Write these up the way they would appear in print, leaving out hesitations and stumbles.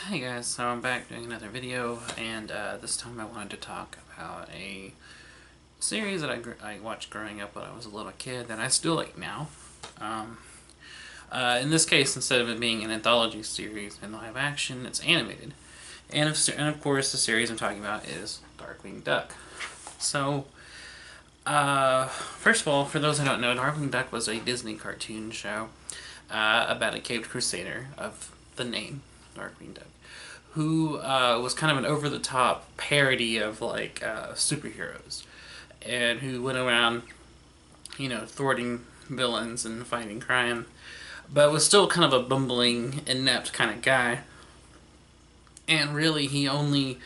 Hey guys, so I'm back doing another video, and this time I wanted to talk about a series that I watched growing up when I was a little kid that I still like now. Um, in this case, instead of it being an anthology series in live action, it's animated. And of course, the series I'm talking about is Darkwing Duck. So, first of all, for those who don't know, Darkwing Duck was a Disney cartoon show about a caped crusader of the name Darkwing Duck, who was kind of an over-the-top parody of superheroes, and who went around, thwarting villains and fighting crime, but was still kind of a bumbling, inept kind of guy. And really, he only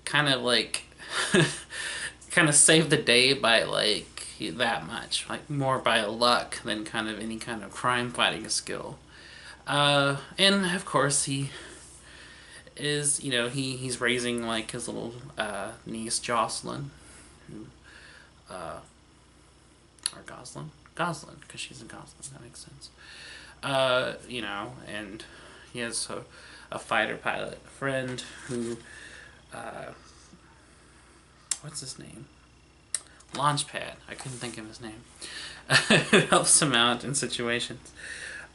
kind of kind of saved the day by that much, like more by luck than kind of any kind of crime fighting skill. And of course, he's raising like his little niece Jocelyn, who or Goslin, because she's a Goslin. That makes sense. And he has a fighter pilot friend who, what's his name? Launchpad. I couldn't think of his name. It helps him out in situations.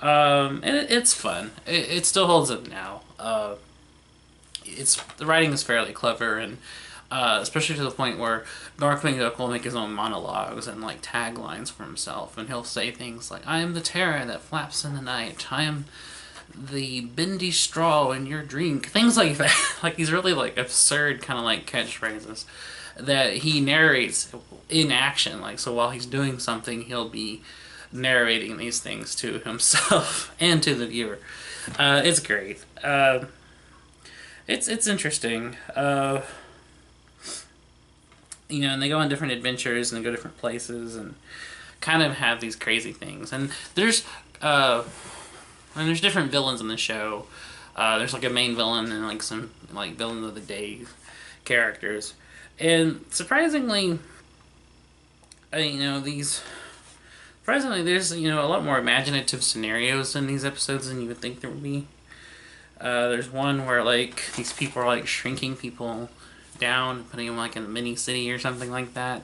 And it's fun. It still holds up now. The writing is fairly clever, and especially to the point where Darkwing Duck will make his own monologues and like taglines for himself, and he'll say things like, "I am the terror that flaps in the night. I am the bendy straw in your drink." Things like that. Like these really like absurd kind of like catchphrases that he narrates in action. Like, so while he's doing something, he'll be narrating these things to himself and to the viewer. It's great. It's interesting. And they go on different adventures and they go different places and kind of have these crazy things. And there's different villains in the show. There's like a main villain and like some like villain of the day characters. And surprisingly, there's a lot more imaginative scenarios in these episodes than you would think there would be. There's one where like these people are like shrinking people down, putting them like in a mini city or something like that.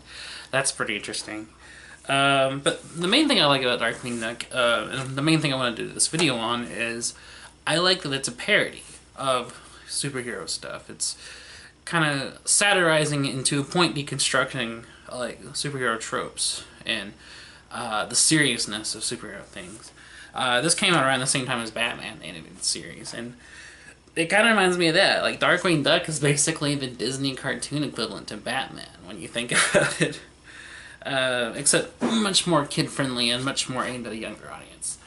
That's pretty interesting. But the main thing I like about Darkwing Duck, and the main thing I want to do this video on, is I like that it's a parody of superhero stuff. It's kind of satirizing into a point deconstructing like superhero tropes and the seriousness of superhero things. This came out around the same time as Batman, the animated series, and it kind of reminds me of that. Like, Darkwing Duck is basically the Disney cartoon equivalent to Batman, when you think about it. Except much more kid-friendly and much more aimed at a younger audience.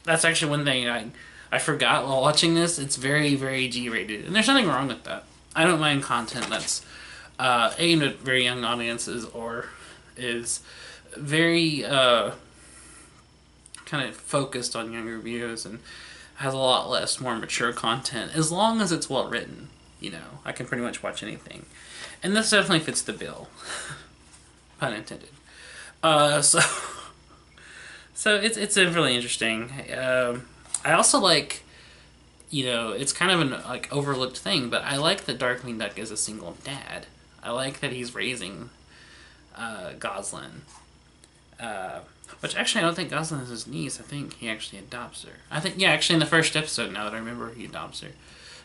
That's actually one thing I forgot while watching this. It's very, very G-rated, and there's nothing wrong with that. I don't mind content that's aimed at very young audiences or is very kind of focused on younger viewers and has a lot less, more mature content, as long as it's well written. I can pretty much watch anything. And this definitely fits the bill. Pun intended. So it's really interesting. I also like, it's kind of an like overlooked thing, but I like that Darkwing Duck is a single dad. I like that he's raising Goslin. Which actually I don't think Goslin is his niece. I think he actually adopts her. Actually in the first episode, now that I remember, he adopts her.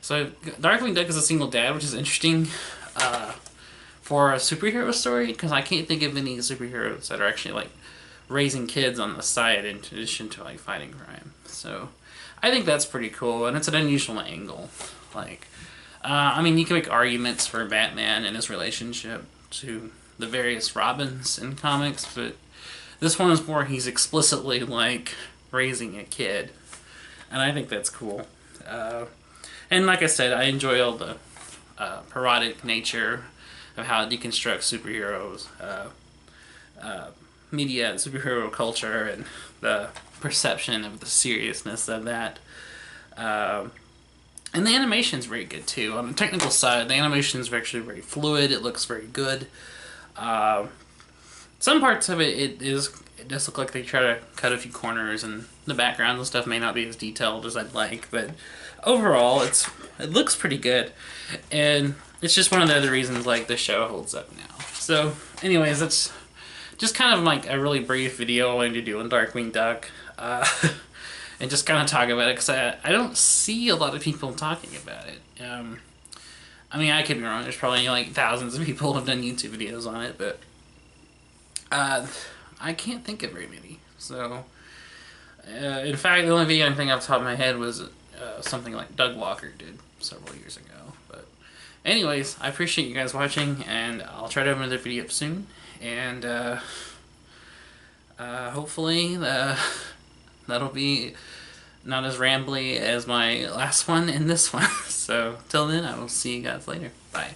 So Darkwing Duck is a single dad, which is interesting for a superhero story, because I can't think of any superheroes that are actually like raising kids on the side in addition to like fighting crime. So I think that's pretty cool, and it's an unusual angle. You can make arguments for Batman and his relationship to the various Robins in comics, but this one is more he's explicitly like raising a kid, and I think that's cool. And like I said, I enjoy all the parodic nature of how it deconstructs superheroes, media, and superhero culture, and the perception of the seriousness of that. And the animation's very good too. On the technical side, the animation's actually very fluid. It looks very good. Some parts of it is it does look like they try to cut a few corners, and the backgrounds and stuff may not be as detailed as I'd like, but overall it looks pretty good, and it's just one of the other reasons like the show holds up now. So anyways, that's just kind of like a really brief video I wanted to do on Darkwing Duck, and just kind of talk about it, because I don't see a lot of people talking about it. I mean, I could be wrong, there's probably like thousands of people who have done YouTube videos on it, but I can't think of very many. So in fact, the only video I think off the top of my head was something like Doug Walker did several years ago. But anyways, I appreciate you guys watching, and I'll try to have another video up soon, and hopefully that'll be not as rambly as my last one and this one. So till then, I will see you guys later. Bye.